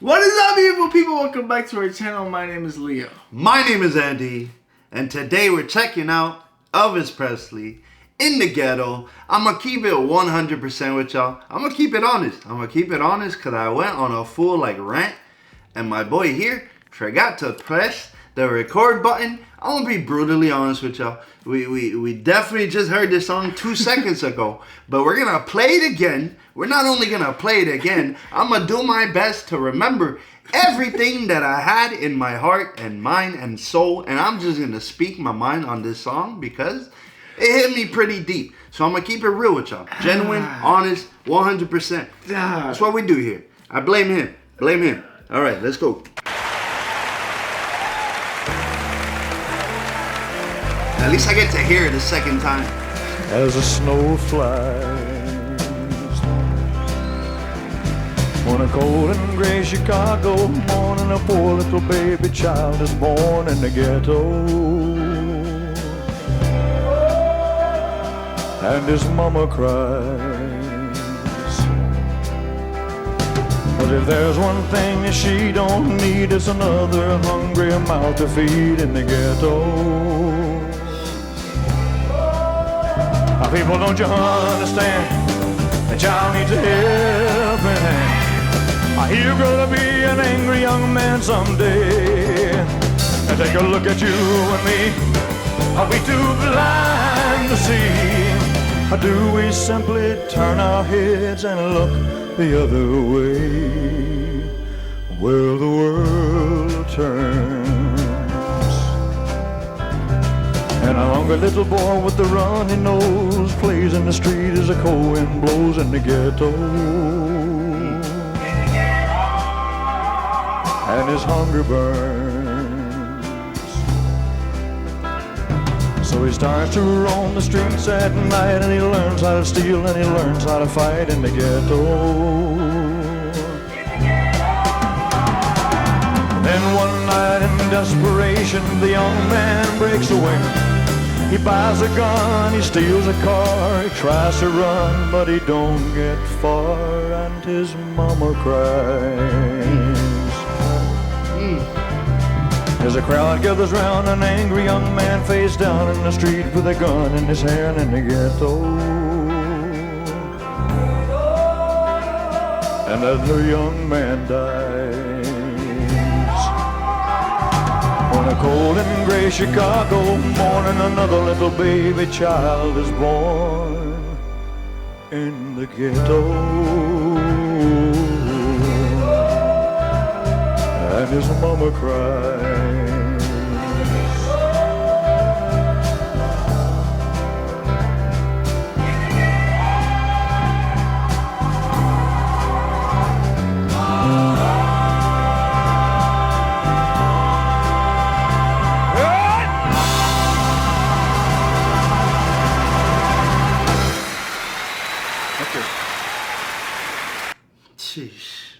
What is up, beautiful people? Welcome back to our channel. My name is Leo. My name is Andy, and today we're checking out Elvis Presley in the ghetto. I'm gonna keep it 100% with y'all. I'm gonna keep it honest. Because I went on a full rant, and my boy here forgot to press the record button. I'm gonna be brutally honest with y'all. We definitely just heard this song 2 seconds ago, but we're gonna play it again. We're not only gonna play it again, I'm gonna do my best to remember everything that I had in my heart and mind and soul, and I'm just gonna speak my mind on this song because it hit me pretty deep. So I'm gonna keep it real with y'all. Genuine, honest, 100%. That's what we do here. I blame him. All right, let's go. At least I get to hear it a second time. As the snow flies on a cold and gray Chicago morning, a poor little baby child is born in the ghetto, and his mama cries. But if there's one thing that she don't need, it's another hungry mouth to feed in the ghetto. People, don't you understand? The child needs a helping hand. You're gonna be an angry young man someday. Now take a look at you and me. Are we too blind to see? Or do we simply turn our heads and look the other way? Well, the world turns, and a hungry little boy with the runny nose plays in the street as a cold wind blows in the ghetto. And his hunger burns, so he starts to roam the streets at night, and he learns how to steal and he learns how to fight in the ghetto. Then one night in desperation, the young man breaks away. He buys a gun, he steals a car, he tries to run, but he don't get far, and his mama cries. As a crowd gathers round, an angry young man face down in the street with a gun in his hand in the ghetto. And as the young man dies on a cold and gray Chicago morning, another little baby child is born in the ghetto, and his mama cries. Sheesh.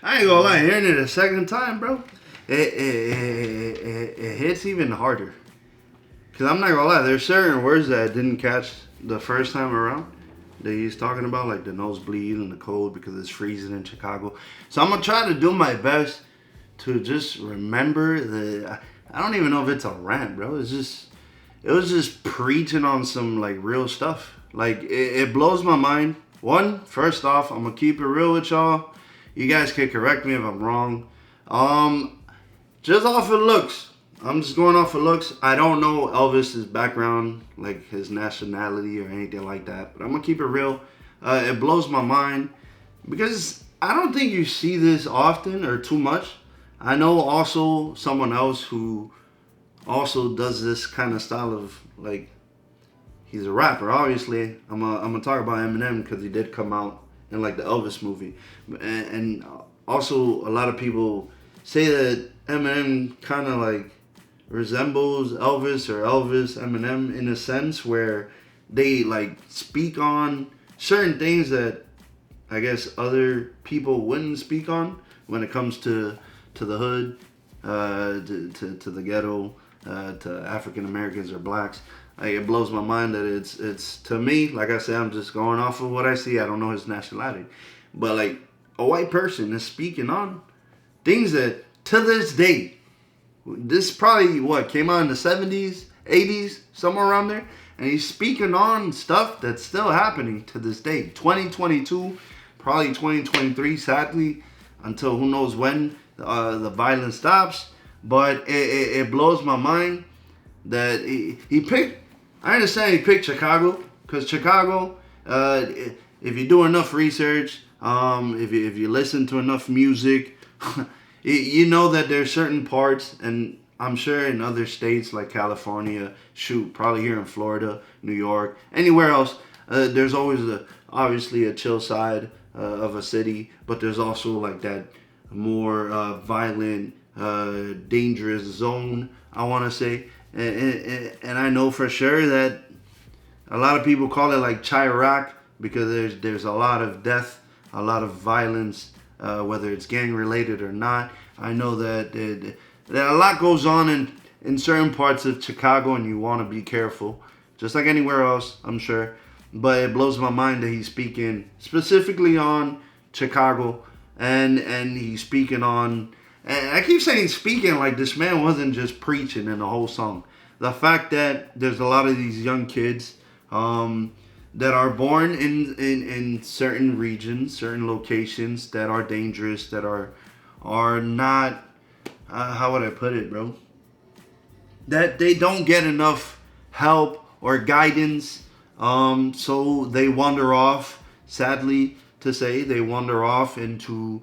I ain't gonna lie, hearing it a second time, bro, it hits even harder. Cause I'm not gonna lie, there's certain words that I didn't catch the first time around that he's talking about, like the nosebleed and the cold because it's freezing in Chicago. So I'm gonna try to do my best to just remember the. I don't even know if it's a rant, bro. It was just preaching on some real stuff. It blows my mind. First off, I'm gonna keep it real with y'all. You guys can correct me if I'm wrong. Just off of looks. I'm just going off of looks. I don't know Elvis's background, like his nationality or anything like that. But I'm gonna keep it real. It blows my mind because I don't think you see this often or too much. I know also someone else who also does this kind of style of he's a rapper, obviously. I'm gonna talk about Eminem because he did come out in the Elvis movie, and also a lot of people say that Eminem kind of resembles Elvis or Elvis Eminem in a sense where they speak on certain things that I guess other people wouldn't speak on when it comes to the hood, to the ghetto, to African Americans or blacks. It blows my mind that it's to me, like I said, I'm just going off of what I see. I don't know his nationality, but a white person is speaking on things that to this day, this probably came out in the 70s, 80s, somewhere around there, and he's speaking on stuff that's still happening to this day. 2022, probably 2023, sadly, until who knows when the violence stops. But it blows my mind that he picked. I understand he picked Chicago because Chicago, if you do enough research, if you listen to enough music, you know that there's certain parts, and I'm sure in other states like California, probably here in Florida, New York, anywhere else, there's always obviously a chill side of a city, but there's also like that more violent, dangerous zone, I want to say. And I know for sure that a lot of people call it like Chirac because there's a lot of death, a lot of violence, whether it's gang related or not. I know that a lot goes on in certain parts of Chicago, and you want to be careful, just like anywhere else, I'm sure. But it blows my mind that he's speaking specifically on Chicago, and he's speaking on. And I keep saying speaking like this man wasn't just preaching in the whole song. The fact that there's a lot of these young kids that are born in certain regions, certain locations that are dangerous, that are not, how would I put it, bro? That they don't get enough help or guidance, so they wander off, sadly to say, they wander off into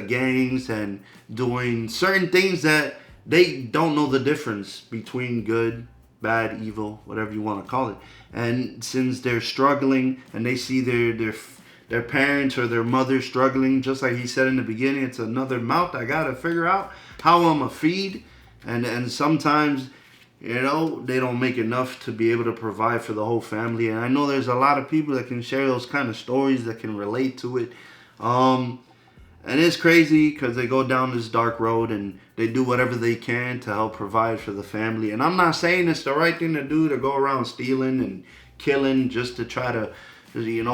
gangs and doing certain things that they don't know the difference between good, bad, evil, whatever you want to call it. And since they're struggling and they see their parents or their mother struggling, just like he said in the beginning, it's another mouth I gotta figure out how I'm gonna feed. And sometimes, they don't make enough to be able to provide for the whole family. And I know there's a lot of people that can share those kind of stories, that can relate to it. And it's crazy because they go down this dark road and they do whatever they can to help provide for the family. And I'm not saying it's the right thing to do, to go around stealing and killing just to try to,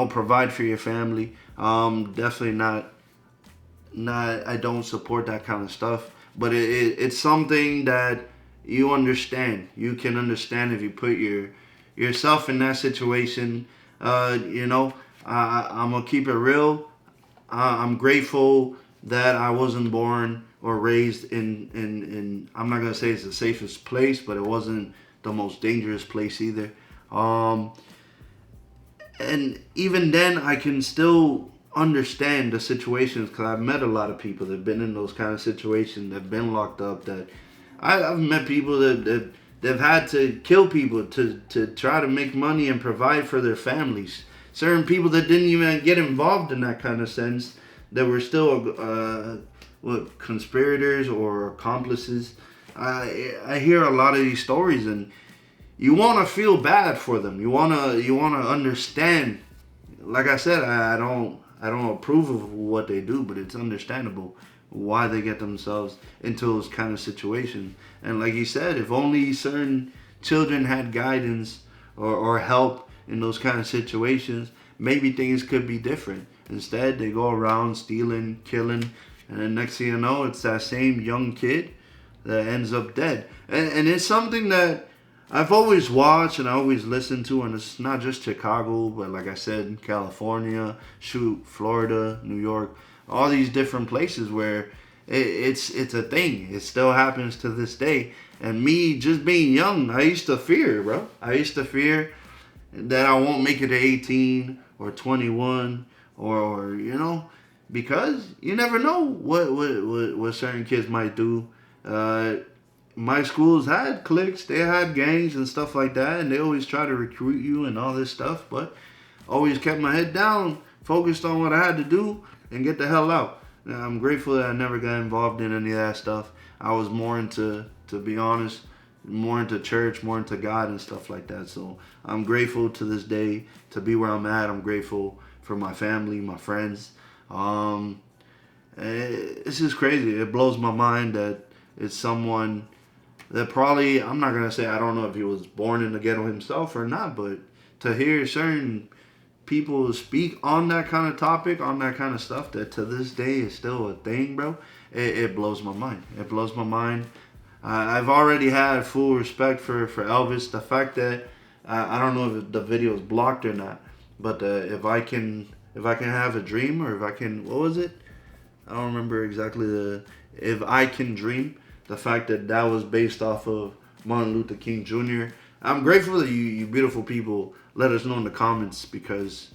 provide for your family. Definitely not. I don't support that kind of stuff. But it's something that you understand. You can understand if you put yourself in that situation. I'm gonna keep it real. I'm grateful that I wasn't born or raised in I'm not going to say it's the safest place, but it wasn't the most dangerous place either. And even then, I can still understand the situations because I've met a lot of people that have been in those kind of situations, that have been locked up, that I've met people that they've had to kill people to try to make money and provide for their families. Certain people that didn't even get involved in that kind of sense, that were still conspirators or accomplices. I hear a lot of these stories, and you want to feel bad for them. You want to understand. Like I said, I don't approve of what they do, but it's understandable why they get themselves into those kind of situations. And like you said, if only certain children had guidance or help in those kind of situations, maybe things could be different. Instead, they go around stealing, killing, and then next thing you know, it's that same young kid that ends up dead. And it's something that I've always watched and I always listened to, and it's not just Chicago, but like I said, California, Florida, New York, all these different places where it's a thing. It still happens to this day. And me just being young, I used to fear, bro. I used to fear that I won't make it to 18 or 21 or because you never know what certain kids might do. My schools had cliques, they had gangs and stuff like that, and they always try to recruit you and all this stuff, but always kept my head down, focused on what I had to do and get the hell out. Now, I'm grateful that I never got involved in any of that stuff. I was more into, to be honest, more into church, more into God and stuff like that. So I'm grateful to this day to be where I'm at. I'm grateful for my family, my friends. It's just crazy. It blows my mind that it's someone that probably, I'm not going to say, I don't know if he was born in the ghetto himself or not, but to hear certain people speak on that kind of topic, on that kind of stuff, that to this day is still a thing, bro. it blows my mind. It blows my mind. I've already had full respect for Elvis. The fact that I don't know if the video is blocked or not, but if I can have a dream, or if I can, what was it? I don't remember exactly if I can dream. The fact that was based off of Martin Luther King Jr. I'm grateful that you beautiful people let us know in the comments, because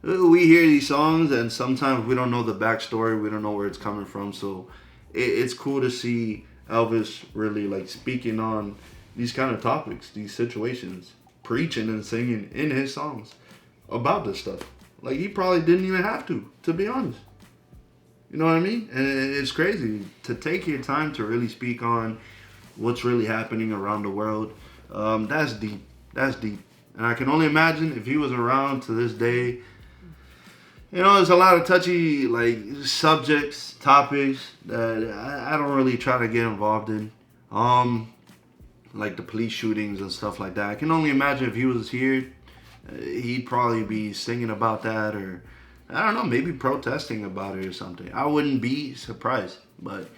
we hear these songs and sometimes we don't know the backstory. We don't know where it's coming from. So it's cool to see Elvis really like speaking on these kind of topics, these situations, preaching and singing in his songs about this stuff. Like, he probably didn't even have to be honest. You know what I mean? And it's crazy to take your time to really speak on what's really happening around the world. That's deep. That's deep. And I can only imagine if he was around to this day. You know, there's a lot of touchy like subjects, topics that I don't really try to get involved in. Like the police shootings and stuff like that. I can only imagine if he was here, he'd probably be singing about that, or I don't know, maybe protesting about it or something. I wouldn't be surprised. But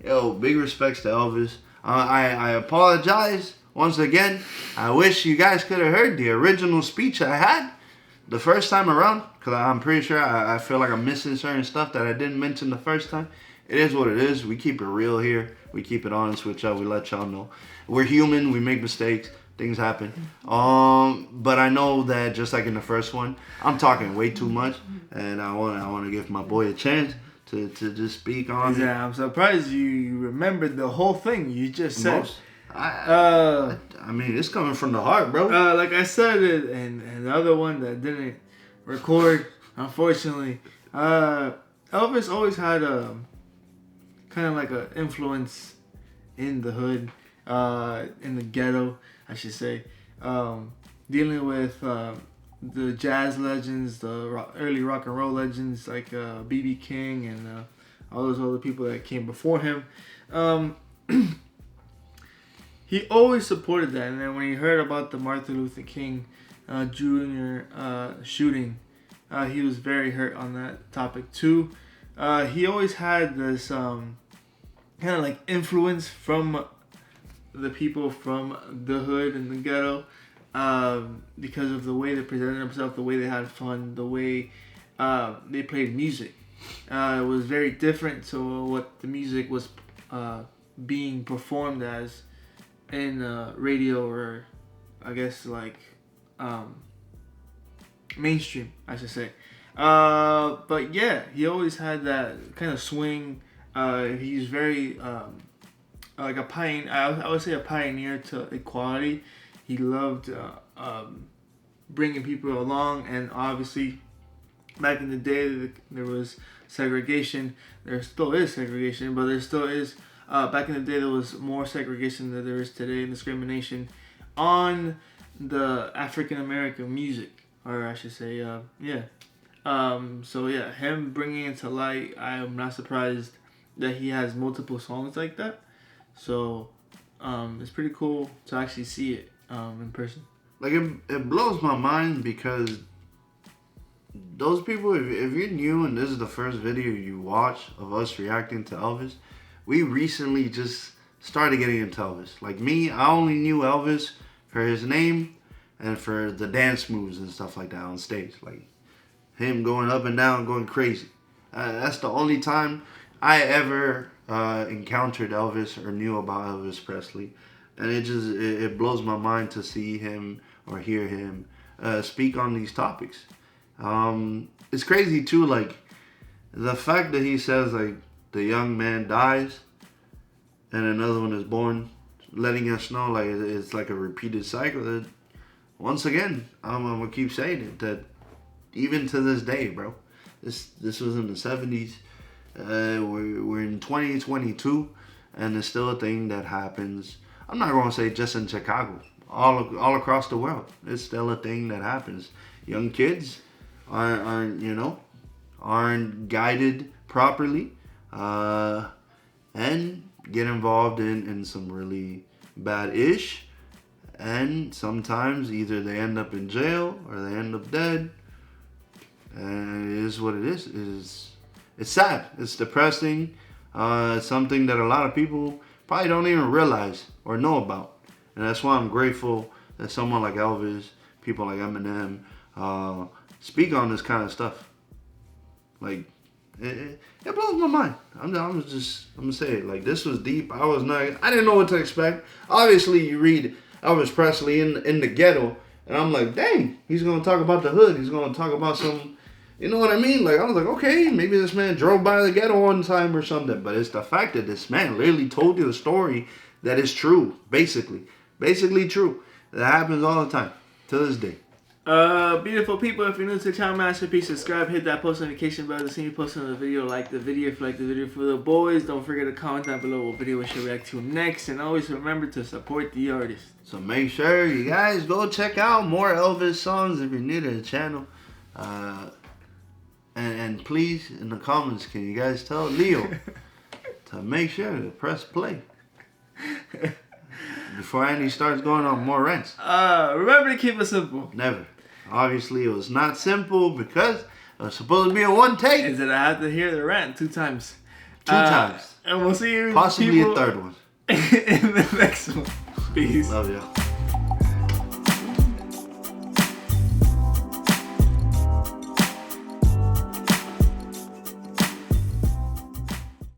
yo, big respects to Elvis. I apologize once again. I wish you guys could have heard the original speech I had the first time around, because I'm pretty sure I feel like I'm missing certain stuff that I didn't mention the first time. It is what it is. We keep it real here. We keep it honest with y'all. We let y'all know. We're human. We make mistakes. Things happen. But I know that just like in the first one, I'm talking way too much, and I want to give my boy a chance to just speak on it. Yeah, I'm surprised you remembered the whole thing you just said. I mean, it's coming from the heart, bro. Like I said it, and the other one that didn't record, unfortunately. Elvis always had a kind of like an influence in the hood, in the ghetto, I should say, dealing with the jazz legends, the early rock and roll legends like B.B. King and all those other people that came before him. He always supported that, and then when he heard about the Martin Luther King Jr. Shooting, he was very hurt on that topic too. He always had this kind of like influence from the people from the hood and the ghetto, because of the way they presented themselves, the way they had fun, the way they played music. It was very different to what the music was being performed as in radio, or I guess like mainstream, I should say. But yeah, he always had that kind of swing. He's very like a pioneer. I would say a pioneer to equality. He loved bringing people along, and obviously back in the day there was segregation. There still is segregation, but there still is. Back in the day, there was more segregation than there is today, and discrimination on the African American music, or I should say, yeah. So yeah, him bringing it to light, I am not surprised that he has multiple songs like that. So it's pretty cool to actually see it in person. Like, it blows my mind, because those people, if you're new and this is the first video you watch of us reacting to Elvis, we recently just started getting into Elvis. Like me, I only knew Elvis for his name and for the dance moves and stuff like that on stage. Like him going up and down, going crazy. That's the only time I ever encountered Elvis or knew about Elvis Presley. And it blows my mind to see him or hear him speak on these topics. It's crazy too, like the fact that he says like the young man dies and another one is born, letting us know like it's like a repeated cycle. That once again, I'm gonna keep saying it, that even to this day, bro, this was in the 70s. We're in 2022, and it's still a thing that happens. I'm not gonna say just in Chicago, all across the world. It's still a thing that happens. Young kids aren't guided properly, and get involved in some really bad ish, and sometimes either they end up in jail or they end up dead. And it is what it is. It's sad. It's depressing. something that a lot of people probably don't even realize or know about. And that's why I'm grateful that someone like Elvis, people like Eminem, speak on this kind of stuff. Like, it blows my mind. I'm gonna say it. Like, this was deep. I didn't know what to expect. Obviously, you read Elvis Presley in the ghetto, and I'm like, dang, he's gonna talk about the hood. He's gonna talk about some, you know what I mean? Like, I was like, okay, maybe this man drove by the ghetto one time or something. But it's the fact that this man literally told you a story that is true, basically true. That happens all the time to this day. Beautiful people, if you're new to the channel, Masterpiece, subscribe, hit that post notification bell to see me post another video. Like the video if you like the video for the boys. Don't forget to comment down below what video we should react to next. And always remember to support the artist. So make sure you guys go check out more Elvis songs if you're new to the channel. And please, in the comments, can you guys tell Leo to make sure to press play before Andy starts going on more rants. Remember to keep it simple. Never. Obviously, it was not simple because it was supposed to be a one take. Is that I have to hear the rant 2 times. 2 times. And we'll see you Possibly a third one. in the next one. Peace. Love you.